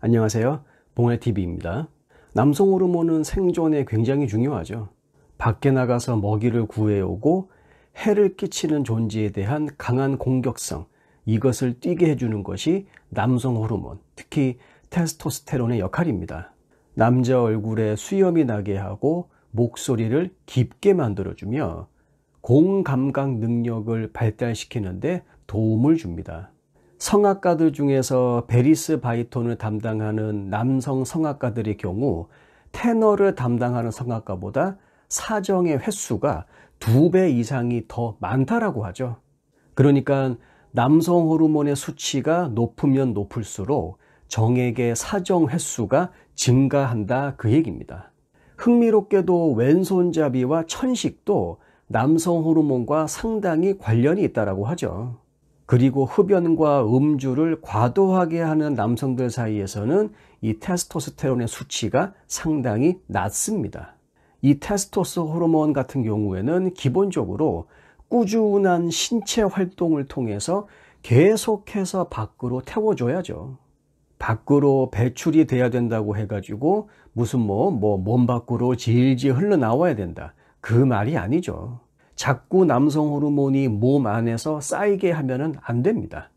안녕하세요. 봉해TV입니다. 남성 호르몬은 생존에 굉장히 중요하죠. 밖에 나가서 먹이를 구해오고 해를 끼치는 존재에 대한 강한 공격성, 이것을 띠게 해주는 것이 남성 호르몬, 특히 테스토스테론의 역할입니다. 남자 얼굴에 수염이 나게 하고 목소리를 깊게 만들어주며 공감각 능력을 발달시키는데 도움을 줍니다. 성악가들 중에서 베리스 바이톤을 담당하는 남성 성악가들의 경우 테너를 담당하는 성악가보다 사정의 횟수가 2배 이상이 더 많다라고 하죠. 그러니까 남성 호르몬의 수치가 높으면 높을수록 정액의 사정 횟수가 증가한다, 그 얘기입니다. 흥미롭게도 왼손잡이와 천식도 남성 호르몬과 상당히 관련이 있다고 하죠. 그리고 흡연과 음주를 과도하게 하는 남성들 사이에서는 이 테스토스테론의 수치가 상당히 낮습니다. 이 테스토스 호르몬 같은 경우에는 기본적으로 꾸준한 신체 활동을 통해서 계속해서 밖으로 태워줘야죠. 밖으로 배출이 돼야 된다고 해가지고 무슨 몸 밖으로 질질 흘러나와야 된다, 그 말이 아니죠. 자꾸 남성 호르몬이 몸 안에서 쌓이게 하면은 안 됩니다.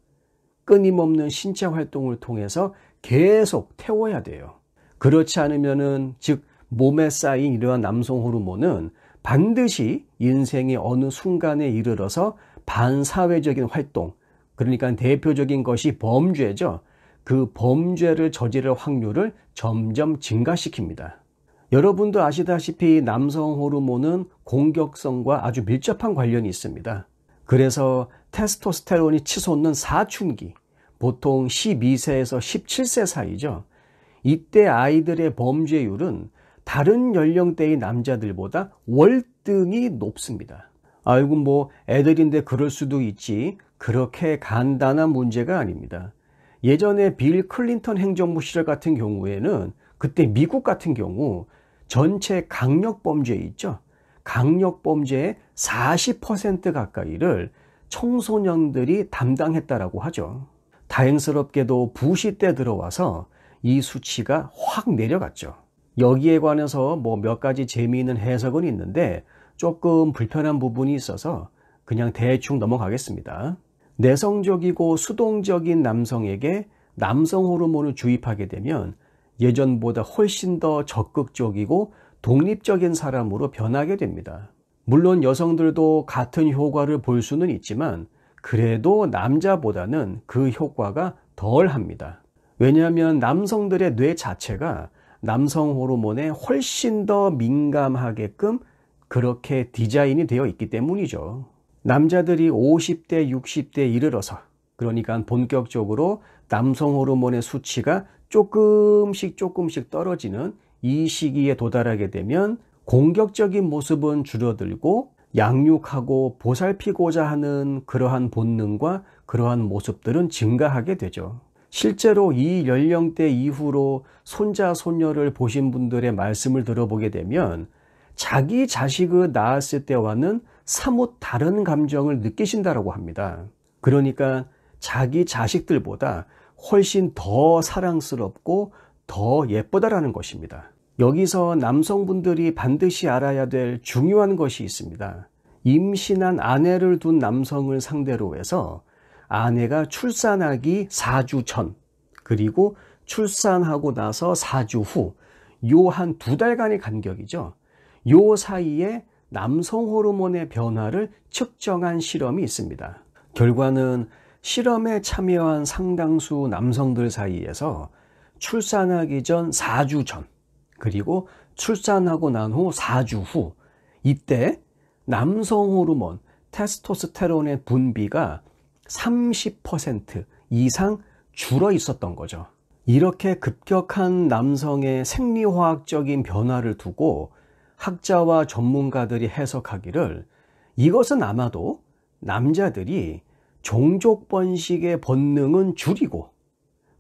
끊임없는 신체 활동을 통해서 계속 태워야 돼요. 그렇지 않으면은, 즉 몸에 쌓인 이러한 남성 호르몬은 반드시 인생의 어느 순간에 이르러서 반사회적인 활동, 그러니까 대표적인 것이 범죄죠. 그 범죄를 저지를 확률을 점점 증가시킵니다. 여러분도 아시다시피 남성 호르몬은 공격성과 아주 밀접한 관련이 있습니다. 그래서 테스토스테론이 치솟는 사춘기, 보통 12세에서 17세 사이죠. 이때 아이들의 범죄율은 다른 연령대의 남자들보다 월등히 높습니다. 아이고 애들인데 그럴 수도 있지, 그렇게 간단한 문제가 아닙니다. 예전에 빌 클린턴 행정부 시절 같은 경우에는, 그때 미국 같은 경우 전체 강력범죄 있죠. 강력범죄의 40% 가까이를 청소년들이 담당했다라고 하죠. 다행스럽게도 부시 때 들어와서 이 수치가 확 내려갔죠. 여기에 관해서 몇 가지 재미있는 해석은 있는데 조금 불편한 부분이 있어서 그냥 대충 넘어가겠습니다. 내성적이고 수동적인 남성에게 남성 호르몬을 주입하게 되면 예전보다 훨씬 더 적극적이고 독립적인 사람으로 변하게 됩니다. 물론 여성들도 같은 효과를 볼 수는 있지만 그래도 남자보다는 그 효과가 덜 합니다. 왜냐하면 남성들의 뇌 자체가 남성 호르몬에 훨씬 더 민감하게끔 그렇게 디자인이 되어 있기 때문이죠. 남자들이 50대, 60대에 이르러서, 그러니까 본격적으로 남성 호르몬의 수치가 조금씩 떨어지는 이 시기에 도달하게 되면 공격적인 모습은 줄어들고 양육하고 보살피고자 하는 그러한 본능과 그러한 모습들은 증가하게 되죠. 실제로 이 연령대 이후로 손자, 손녀를 보신 분들의 말씀을 들어보게 되면 자기 자식을 낳았을 때와는 사뭇 다른 감정을 느끼신다고 합니다. 그러니까 자기 자식들보다 훨씬 더 사랑스럽고 더 예쁘다라는 것입니다. 여기서 남성분들이 반드시 알아야 될 중요한 것이 있습니다. 임신한 아내를 둔 남성을 상대로 해서 아내가 출산하기 4주 전, 그리고 출산하고 나서 4주 후, 요 한 2달간의 간격이죠. 요 사이에 남성 호르몬의 변화를 측정한 실험이 있습니다. 결과는 실험에 참여한 상당수 남성들 사이에서 출산하기 전 4주 전, 그리고 출산하고 난 후 4주 후, 이때 남성 호르몬 테스토스테론의 분비가 30% 이상 줄어 있었던 거죠. 이렇게 급격한 남성의 생리화학적인 변화를 두고 학자와 전문가들이 해석하기를, 이것은 아마도 남자들이 종족 번식의 본능은 줄이고,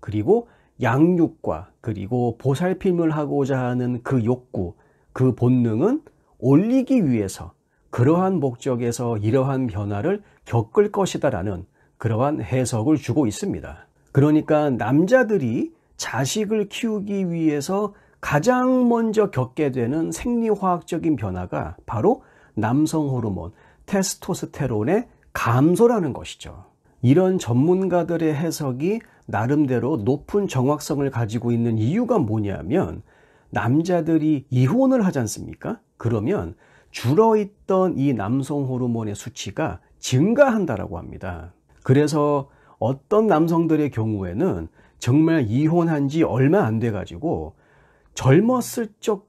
그리고 양육과 그리고 보살핌을 하고자 하는 그 욕구, 그 본능은 올리기 위해서 그러한 목적에서 이러한 변화를 겪을 것이다라는 그러한 해석을 주고 있습니다. 그러니까 남자들이 자식을 키우기 위해서 가장 먼저 겪게 되는 생리화학적인 변화가 바로 남성 호르몬 테스토스테론의 감소라는 것이죠. 이런 전문가들의 해석이 나름대로 높은 정확성을 가지고 있는 이유가 뭐냐면, 남자들이 이혼을 하지 않습니까? 그러면 줄어있던 이 남성 호르몬의 수치가 증가한다라고 합니다. 그래서 어떤 남성들의 경우에는 정말 이혼한 지 얼마 안 돼 가지고 젊었을 적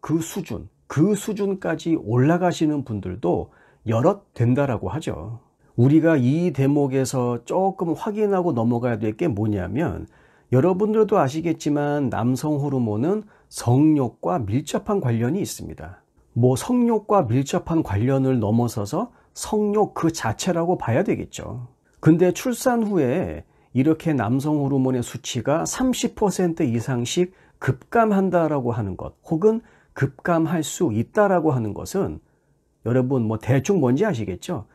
그 수준까지 올라가시는 분들도 여럿 된다라고 하죠. 우리가 이 대목에서 조금 확인하고 넘어가야 될 게 뭐냐면, 여러분들도 아시겠지만 남성 호르몬은 성욕과 밀접한 관련이 있습니다. 뭐 성욕과 밀접한 관련을 넘어서서 성욕 그 자체라고 봐야 되겠죠. 근데 출산 후에 이렇게 남성 호르몬의 수치가 30% 이상씩 급감한다라고 하는 것, 혹은 급감할 수 있다라고 하는 것은, 여러분 뭐 대충 뭔지 아시겠죠?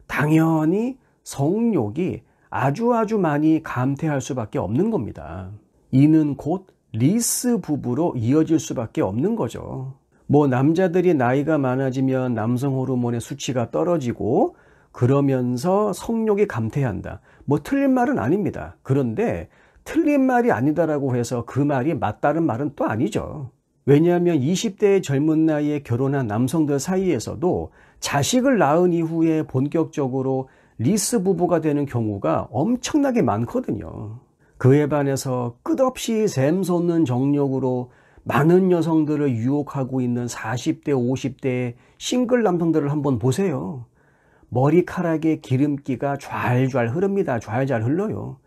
당연히 성욕이 아주 많이 감퇴할 수밖에 없는 겁니다. 이는 곧 리스 부부로 이어질 수밖에 없는 거죠. 뭐 남자들이 나이가 많아지면 남성 호르몬의 수치가 떨어지고 그러면서 성욕이 감퇴한다, 뭐 틀린 말은 아닙니다. 그런데 틀린 말이 아니다라고 해서 그 말이 맞다는 말은 또 아니죠. 왜냐하면 20대의 젊은 나이에 결혼한 남성들 사이에서도 자식을 낳은 이후에 본격적으로 리스 부부가 되는 경우가 엄청나게 많거든요. 그에 반해서 끝없이 샘솟는 정력으로 많은 여성들을 유혹하고 있는 40대, 50대의 싱글 남성들을 한번 보세요. 머리카락에 기름기가 좔좔 흐릅니다. 좔좔 흘러요.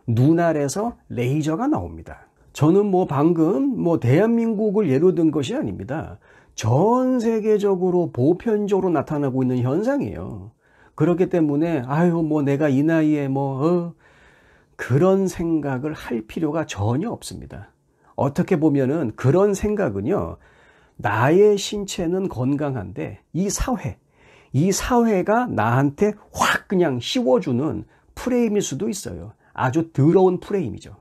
눈 아래서 레이저가 나옵니다. 저는 뭐 방금 대한민국을 예로 든 것이 아닙니다. 전 세계적으로 보편적으로 나타나고 있는 현상이에요. 그렇기 때문에 내가 이 나이에 그런 생각을 할 필요가 전혀 없습니다. 어떻게 보면은 그런 생각은요, 나의 신체는 건강한데 이 사회가 나한테 확 그냥 씌워주는 프레임일 수도 있어요. 아주 더러운 프레임이죠.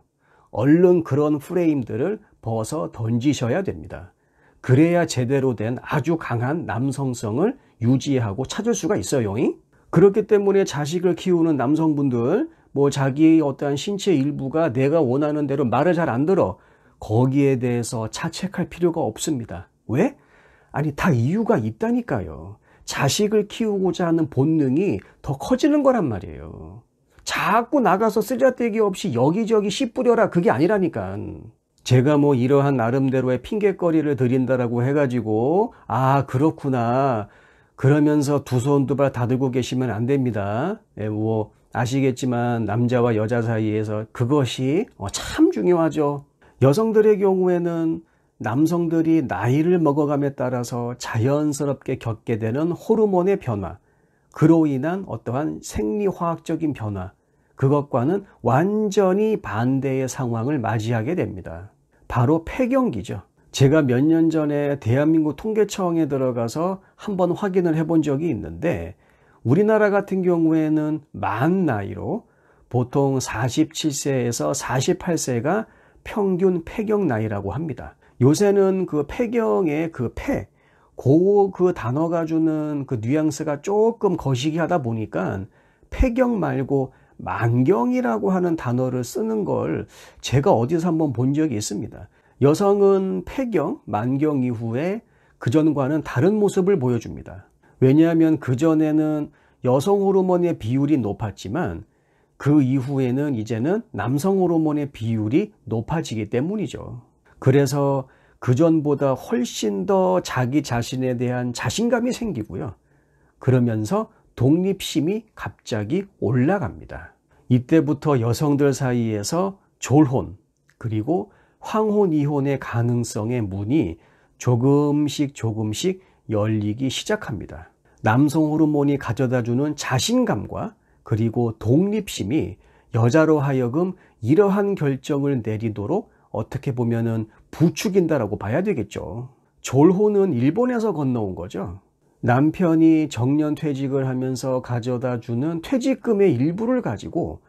얼른 그런 프레임들을 벗어 던지셔야 됩니다. 그래야 제대로 된 아주 강한 남성성을 유지하고 찾을 수가 있어요. 그렇기 때문에 자식을 키우는 남성분들, 자기의 어떠한 신체 일부가 내가 원하는 대로 말을 잘 안 들어, 거기에 대해서 자책할 필요가 없습니다. 왜? 다 이유가 있다니까요. 자식을 키우고자 하는 본능이 더 커지는 거란 말이에요. 자꾸 나가서 쓰잘데기 없이 여기저기 씨 뿌려라, 그게 아니라니까. 제가 이러한 나름대로의 핑계거리를 드린다라고 해가지고 그렇구나 그러면서 두 손 두 발 다 들고 계시면 안 됩니다. 아시겠지만 남자와 여자 사이에서 그것이 참 중요하죠. 여성들의 경우에는 남성들이 나이를 먹어감에 따라서 자연스럽게 겪게 되는 호르몬의 변화, 그로 인한 어떠한 생리화학적인 변화, 그것과는 완전히 반대의 상황을 맞이하게 됩니다. 바로 폐경기죠. 제가 몇 년 전에 대한민국 통계청에 들어가서 한번 확인을 해본 적이 있는데, 우리나라 같은 경우에는 만 나이로 보통 47세에서 48세가 평균 폐경 나이라고 합니다. 요새는 그 폐경의 그 단어가 주는 그 뉘앙스가 조금 거시기 하다 보니까 폐경 말고 만경이라고 하는 단어를 쓰는 걸 제가 어디서 한번 본 적이 있습니다. 여성은 폐경, 만경 이후에 그전과는 다른 모습을 보여줍니다. 왜냐하면 그전에는 여성 호르몬의 비율이 높았지만 그 이후에는 이제는 남성 호르몬의 비율이 높아지기 때문이죠. 그래서 그전보다 훨씬 더 자기 자신에 대한 자신감이 생기고요. 그러면서 독립심이 갑자기 올라갑니다. 이때부터 여성들 사이에서 졸혼, 그리고 황혼, 이혼의 가능성의 문이 조금씩 열리기 시작합니다. 남성 호르몬이 가져다주는 자신감과 그리고 독립심이 여자로 하여금 이러한 결정을 내리도록 어떻게 보면은 부추긴다라고 봐야 되겠죠. 졸혼은 일본에서 건너온 거죠. 남편이 정년퇴직을 하면서 가져다주는 퇴직금의 일부를 가지고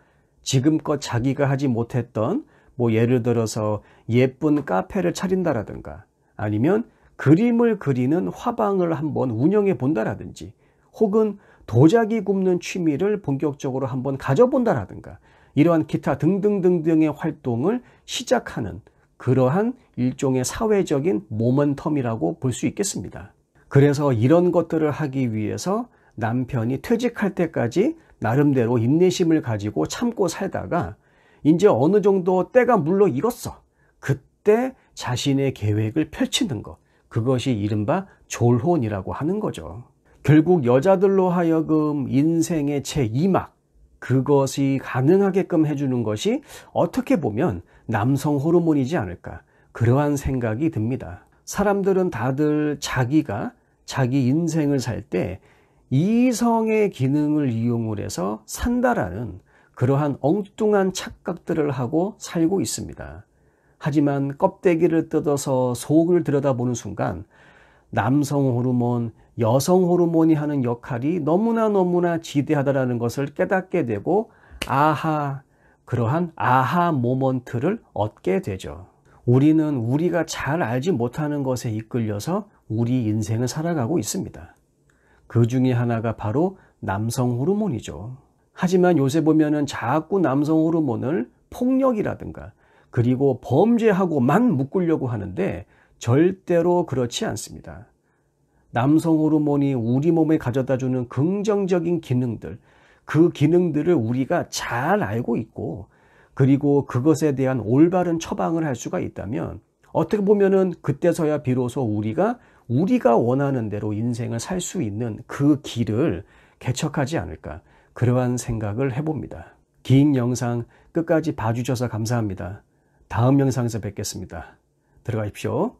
지금껏 자기가 하지 못했던 뭐 예를 들어서 예쁜 카페를 차린다라든가 아니면 그림을 그리는 화방을 한번 운영해 본다라든지 혹은 도자기 굽는 취미를 본격적으로 한번 가져본다라든가 이러한 기타 등등등등의 활동을 시작하는 그러한 일종의 사회적인 모멘텀이라고 볼 수 있겠습니다. 그래서 이런 것들을 하기 위해서 남편이 퇴직할 때까지 나름대로 인내심을 가지고 참고 살다가 이제 어느 정도 때가 물러 익었어. 그때 자신의 계획을 펼치는 것. 그것이 이른바 졸혼이라고 하는 거죠. 결국 여자들로 하여금 인생의 제2막 그것이 가능하게끔 해주는 것이 어떻게 보면 남성 호르몬이지 않을까 그러한 생각이 듭니다. 사람들은 다들 자기가 자기 인생을 살 때 이성의 기능을 이용을 해서 산다라는 그러한 엉뚱한 착각들을 하고 살고 있습니다. 하지만 껍데기를 뜯어서 속을 들여다보는 순간 남성 호르몬, 여성 호르몬이 하는 역할이 너무나 지대하다는 것을 깨닫게 되고 그러한 아하 모먼트를 얻게 되죠. 우리는 우리가 잘 알지 못하는 것에 이끌려서 우리 인생을 살아가고 있습니다. 그 중에 하나가 바로 남성 호르몬이죠. 하지만 요새 보면은 자꾸 남성 호르몬을 폭력이라든가 그리고 범죄하고만 묶으려고 하는데 절대로 그렇지 않습니다. 남성 호르몬이 우리 몸에 가져다주는 긍정적인 기능들, 그 기능들을 우리가 잘 알고 있고 그리고 그것에 대한 올바른 처방을 할 수가 있다면 어떻게 보면은 그때서야 비로소 우리가 원하는 대로 인생을 살 수 있는 그 길을 개척하지 않을까 그러한 생각을 해봅니다. 긴 영상 끝까지 봐주셔서 감사합니다. 다음 영상에서 뵙겠습니다. 들어가십시오.